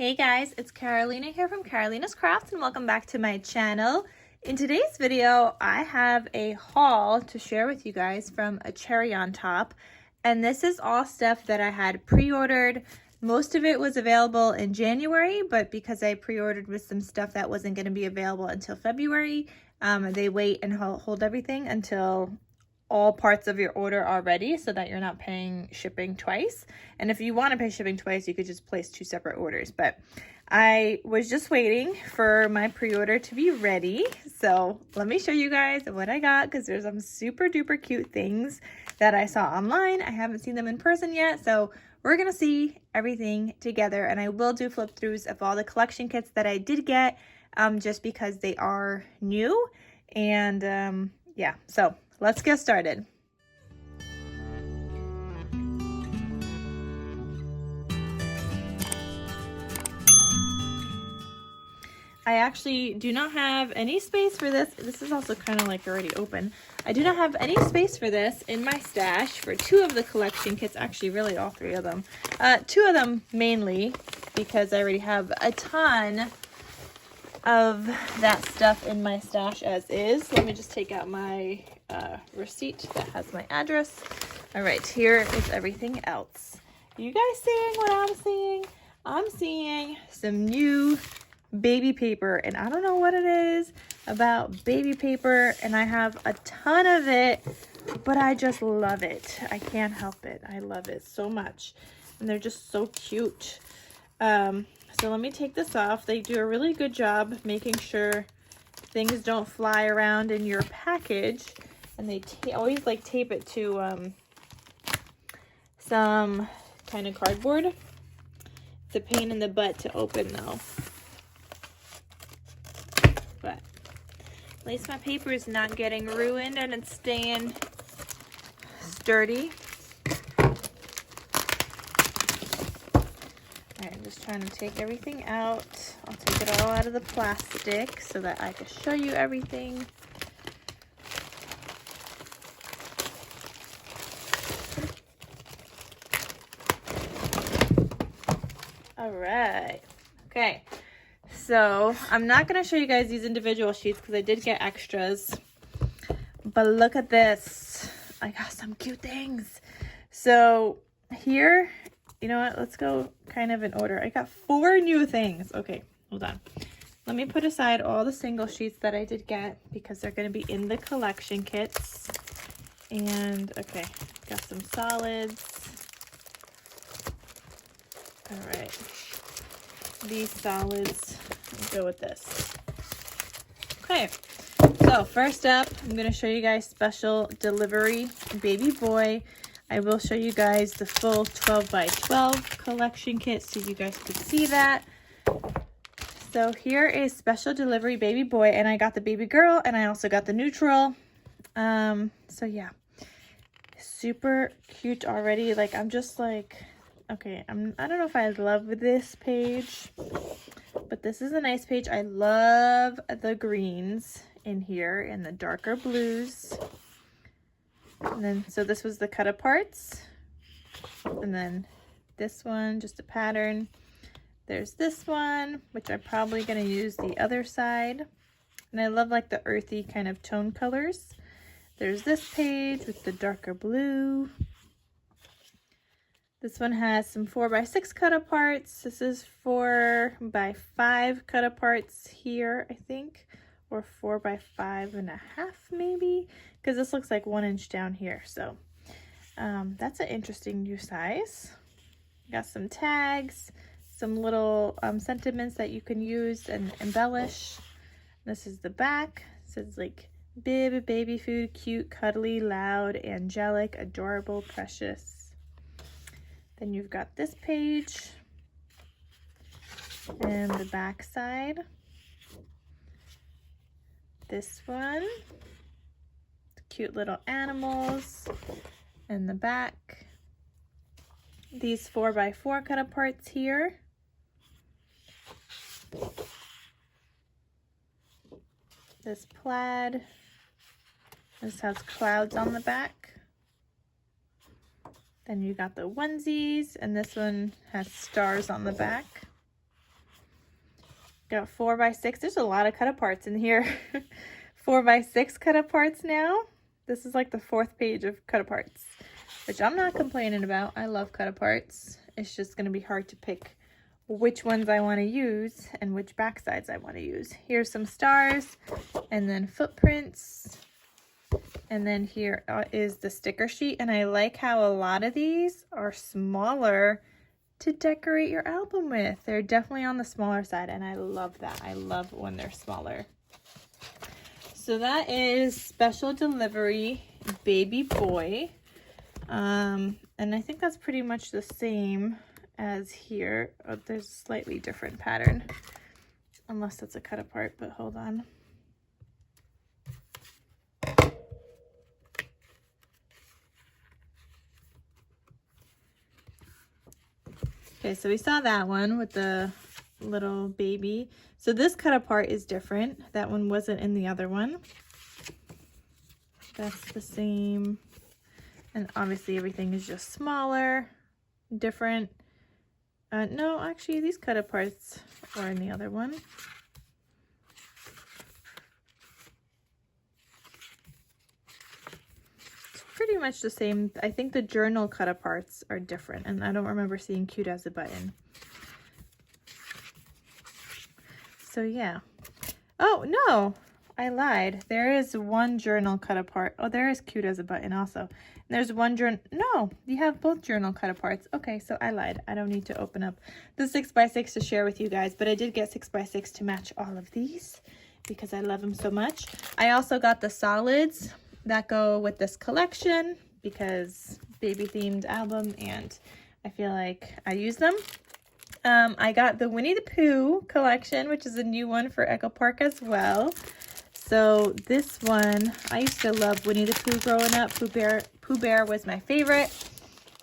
Hey guys, it's Carolina here from KarolinasKrafts and welcome back to my channel. In today's video, I have a haul to share with you guys from a cherry on top. And this is all stuff that I had pre-ordered. Most of it was available in January, but because I pre-ordered with some stuff that wasn't going to be available until February, they wait and hold everything until all parts of your order are ready so that you're not paying shipping twice. And if you want to pay shipping twice, you could just place 2 separate orders. But I was just waiting for my pre-order to be ready. So let me show you guys what I got, because there's some super duper cute things that I saw online. I haven't seen them in person yet. So we're going to see everything together. And I will do flip throughs of all the collection kits that I did get, just because they are new. And yeah, so let's get started. I actually do not have any space for this. This is also kind of like already open. I do not have any space for this in my stash for 2 of the collection kits. Actually, really all 3 of them. 2 of them mainly because I already have a ton of that stuff in my stash as is. Let me just take out my receipt that has my address. All right, here is everything else. You guys seeing what I'm seeing? I'm seeing some new baby paper, and I don't know what it is about baby paper, and I have a ton of it, but I just love it. I can't help it. I love it so much, and they're just so cute. So let me take this off. They do a really good job making sure things don't fly around in your package, and they always like tape it to some kind of cardboard. It's a pain in the butt to open though, but at least my paper is not getting ruined and it's staying sturdy. Alright, I'm just trying to take everything out. I'll take it all out of the plastic so that I can show you everything. Alright, okay, so I'm not going to show you guys these individual sheets because I did get extras, but look at this. I got some cute things. So here, you know what, let's go kind of in order. I got 4 new things. Okay, hold on. Let me put aside all the single sheets that I did get because they're going to be in the collection kits. And okay, got some solids. All right, these solids, I'll go with this. Okay, so first up, I'm going to show you guys special delivery baby boy. I will show you guys the full 12 by 12 collection kit so you guys could see that. So here is special delivery baby boy, and I got the baby girl and I also got the neutral. So yeah, super cute already. Like, I'm just like, okay, I don't know if I love this page, but this is a nice page. I love the greens in here and the darker blues. And then, so this was the cut aparts. And then this one, just a pattern. There's this one, which I'm probably going to use the other side. And I love like the earthy kind of tone colors. There's this page with the darker blue. This one has some 4x6 cut aparts. This is 4x5 cut aparts here, I think, or 4x5.5 maybe, because this looks like 1 inch down here. So that's an interesting new size. Got some tags, some little sentiments that you can use and embellish. This is the back. It says like bib, baby food, cute, cuddly, loud, angelic, adorable, precious. Then you've got this page and the back side. This one, cute little animals in the back. These 4x4 cut aparts here. This plaid. This has clouds on the back. Then you got the onesies, and this one has stars on the back. Got 4x6. There's a lot of cut-aparts in here. 4x6 cut-aparts now. This is like the 4th page of cut-aparts, which I'm not complaining about. I love cut-aparts. It's just going to be hard to pick which ones I want to use and which back sides I want to use. Here's some stars, and then footprints. And then here is the sticker sheet. And I like how a lot of these are smaller to decorate your album with. They're definitely on the smaller side, and I love that. I love when they're smaller. So that is special delivery baby boy. And I think that's pretty much the same as here. Oh, there's a slightly different pattern, unless that's a cut apart, but hold on. Okay, so we saw that one with the little baby. So this cut apart is different. That one wasn't in the other one. That's the same. And obviously everything is just smaller, different. No, actually these cut aparts are in the other one. Pretty much the same. I think the journal cut aparts are different, and I don't remember seeing cute as a button. So yeah. Oh no, I lied. There is one journal cut apart. Oh, there is cute as a button also. And there's one journal. No, you have both journal cut aparts. Okay, so I lied. I don't need to open up the 6x6 to share with you guys, but I did get 6x6 to match all of these because I love them so much. I also got the solids that go with this collection because baby themed album, and I feel like I use them. I got the Winnie the Pooh collection, which is a new one for Echo Park as well. So this one, I used to love Winnie the Pooh growing up. Pooh Bear was my favorite.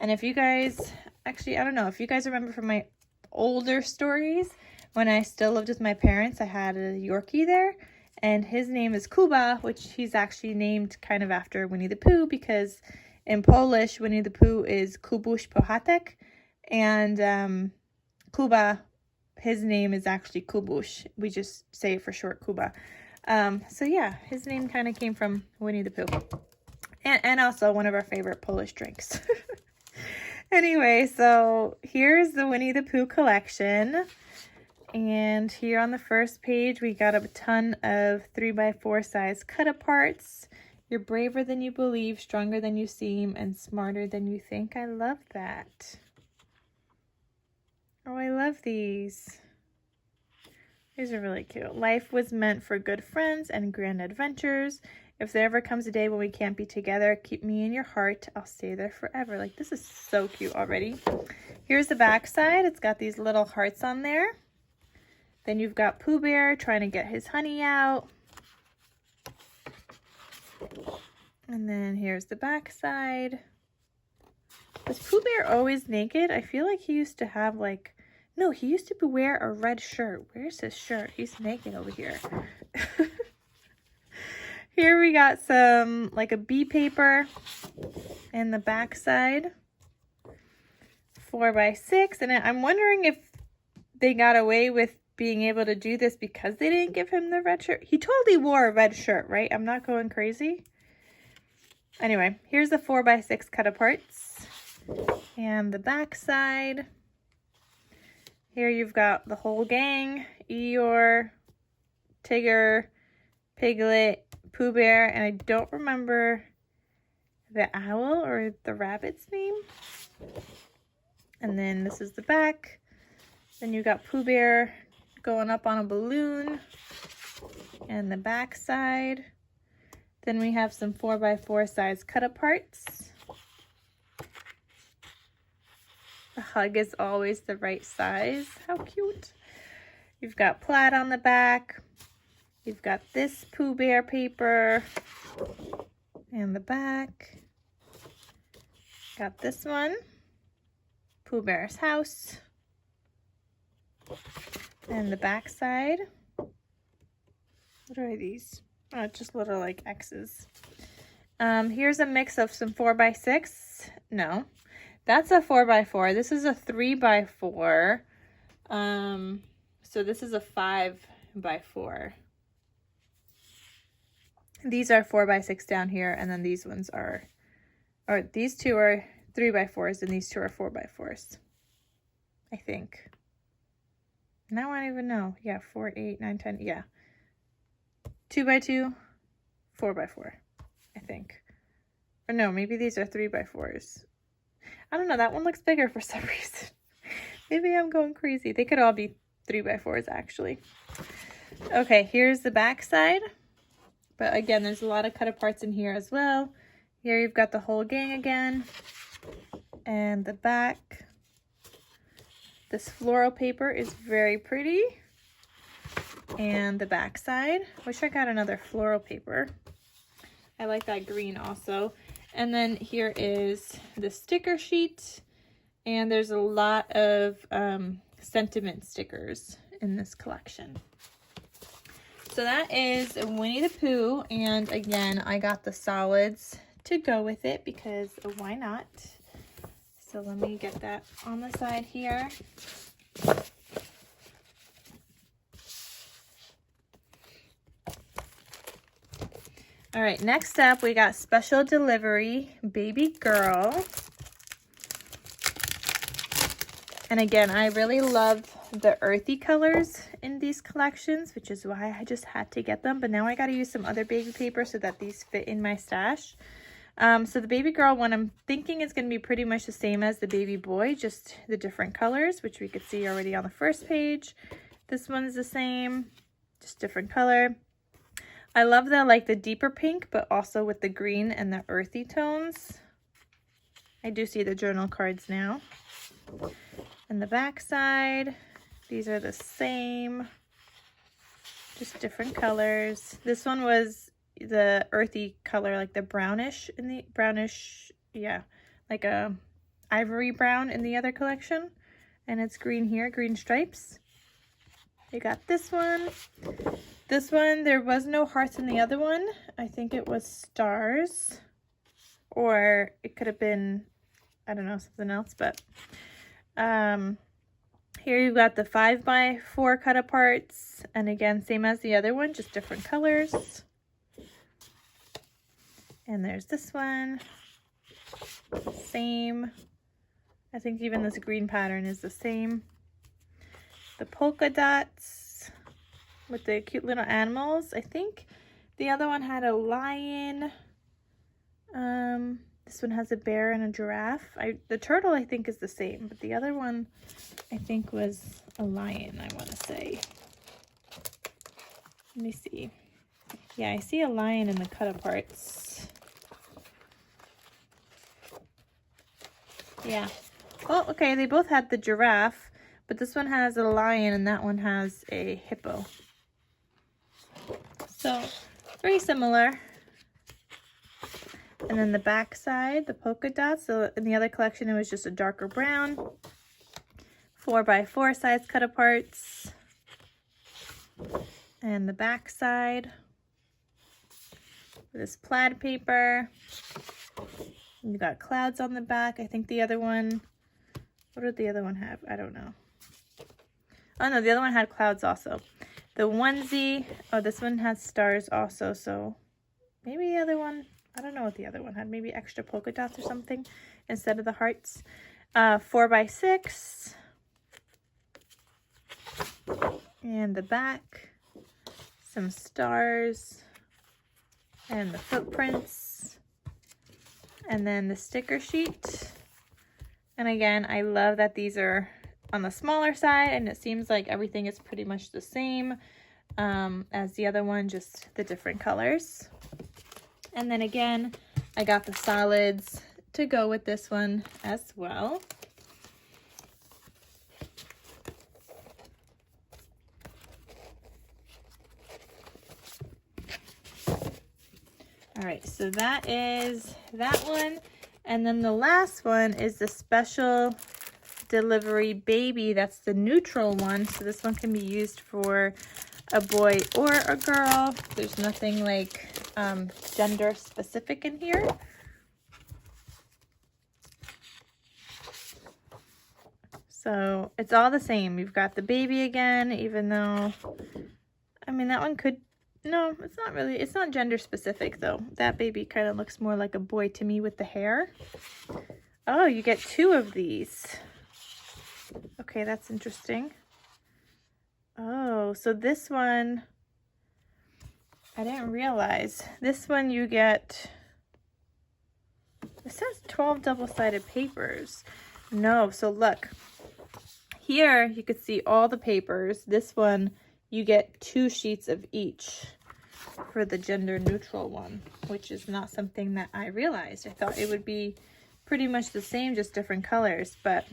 And if you guys, actually, I don't know, if you guys remember from my older stories, when I still lived with my parents, I had a Yorkie there. And his name is Kuba, which he's actually named kind of after Winnie the Pooh, because in Polish, Winnie the Pooh is Kubuś Puchatek. And Kuba, his name is actually Kubuś. We just say it for short, Kuba. So yeah, his name kind of came from Winnie the Pooh. And also one of our favorite Polish drinks. Anyway, so here's the Winnie the Pooh collection. And here on the first page, we got a ton of 3x4 size cut aparts. You're braver than you believe, stronger than you seem, and smarter than you think. I love that. Oh, I love these. These are really cute. Life was meant for good friends and grand adventures. If there ever comes a day when we can't be together, keep me in your heart. I'll stay there forever. Like, this is so cute already. Here's the back side. It's got these little hearts on there. Then you've got Pooh Bear trying to get his honey out. And then here's the back side. Was Pooh Bear always naked? I feel like he used to have like, no, he used to wear a red shirt. Where's his shirt? He's naked over here. Here we got some, like a bee paper in the back side. 4x6. And I'm wondering if they got away with being able to do this because they didn't give him the red shirt. He totally wore a red shirt, right? I'm not going crazy. Anyway, here's the 4x6 cut aparts and the back side. Here you've got the whole gang: Eeyore, Tigger, Piglet, Pooh Bear, and I don't remember the owl or the rabbit's name. And then this is the back. Then you got Pooh Bear going up on a balloon and the back side. Then we have some 4x4 size cut aparts. The hug is always the right size. How cute. You've got plaid on the back. You've got this Pooh Bear paper and the back. Got this one, Pooh Bear's house. And the back side. What are these? Oh, just little like X's. Here's a mix of some 4x6. No, that's a 4x4. This is a 3x4. So this is a 5x4. These are 4x6 down here, and then these ones are, or these two are 3x4s, and these two are 4x4s, I think. Now I don't even know. Yeah, 4, 8, 9, 10. Yeah. 2x2, 4x4, I think. Or no, maybe these are 3x4s. I don't know. That one looks bigger for some reason. Maybe I'm going crazy. They could all be 3x4s actually. Okay, here's the back side. But again, there's a lot of cut aparts in here as well. Here you've got the whole gang again. And the back. This floral paper is very pretty. And the back side. Wish I got another floral paper. I like that green also. And then here is the sticker sheet. And there's a lot of sentiment stickers in this collection. So that is Winnie the Pooh. And again, I got the solids to go with it because why not? So let me get that on the side here. All right, next up we got special delivery baby girl. And again, I really love the earthy colors in these collections, which is why I just had to get them. But now I got to use some other baby paper so that these fit in my stash. So the baby girl one, I'm thinking is going to be pretty much the same as the baby boy, just the different colors, which we could see already on the first page. This one's the same, just different color. I love the deeper pink, but also with the green and the earthy tones. I do see the journal cards now. And the back side, these are the same, just different colors. This one was the earthy color, like the brownish in the brownish, yeah, like a ivory brown in the other collection. And it's green here, green stripes. You got this one. This one, there was no hearts in the other one. I think it was stars, or it could have been, I don't know, something else, but here you've got the 5x4 cut aparts, and again, same as the other one, just different colors. And there's this one, same. I think even this green pattern is the same. The polka dots with the cute little animals. I think the other one had a lion. This one has a bear and a giraffe. The turtle I think is the same, but the other one I think was a lion, I want to say. Let me see. Yeah, I see a lion in the cut aparts. Yeah. Oh, okay, they both had the giraffe, but this one has a lion and that one has a hippo. So, very similar. And then the back side, the polka dots. So in the other collection, it was just a darker brown. 4x4 size cut aparts. And the back side, this plaid paper. You got clouds on the back. I think the other one, what did the other one have? I don't know. Oh no, the other one had clouds also. The onesie, oh, this one has stars also, so maybe the other one, I don't know what the other one had. Maybe extra polka dots or something instead of the hearts. 4x6. And the back, some stars, and the footprints. And then the sticker sheet. And again, I love that these are on the smaller side, and it seems like everything is pretty much the same as the other one, just the different colors. And then again, I got the solids to go with this one as well. All right, so that is that one. And then the last one is the special delivery baby. That's the neutral one. So this one can be used for a boy or a girl. There's nothing like gender specific in here. So it's all the same. You've got the baby again, even though, I mean, that one could, no, it's not really, it's not gender specific though. That baby kind of looks more like a boy to me with the hair. Oh, you get 2 of these. Okay, that's interesting. Oh, so this one, I didn't realize. This one you get, it says 12 double-sided papers. No, so look. Here you could see all the papers. This one you get 2 sheets of each for the gender neutral one, which is not something that I realized. I thought it would be pretty much the same, just different colors, but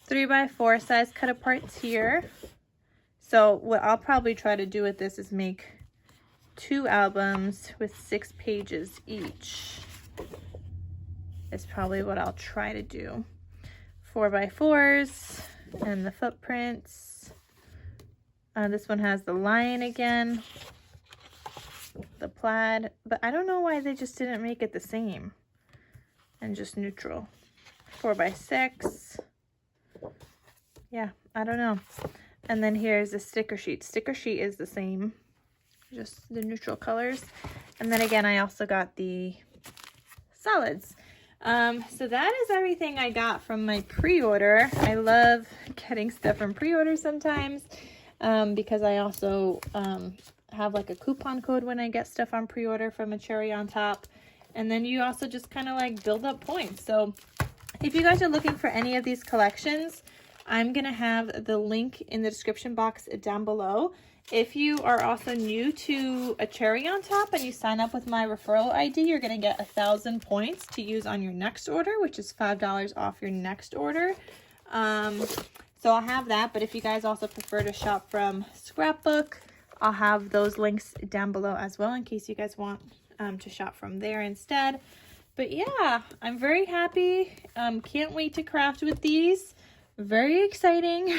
3x4 size cut aparts here. So what I'll probably try to do with this is make 2 albums with 6 pages each. Is probably what I'll try to do. 4x4s and the footprints. This one has the lion again, the plaid, but I don't know why they just didn't make it the same and just neutral. 4x6. Yeah, I don't know. And then here's the sticker sheet. Sticker sheet is the same, just the neutral colors. And then again, I also got the solids. So that is everything I got from my pre-order. I love getting stuff from pre-order sometimes, because I also have like a coupon code when I get stuff on pre-order from a cherry on top. And then you also just kind of like build up points. So if you guys are looking for any of these collections, I'm going to have the link in the description box down below. If you are also new to a cherry on top and you sign up with my referral ID, you're going to get 1,000 points to use on your next order, which is $5 off your next order. So I'll have that, but if you guys also prefer to shop from Scrapbook, I'll have those links down below as well in case you guys want to shop from there instead. But yeah, I'm very happy. Can't wait to craft with these. Very exciting.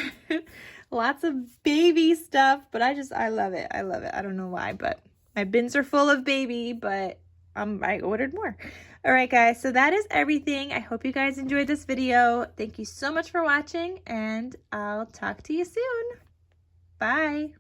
Lots of baby stuff, but I love it. I love it. I don't know why, but my bins are full of baby, but I ordered more. All right, guys, so that is everything. I hope you guys enjoyed this video. Thank you so much for watching, and I'll talk to you soon. Bye.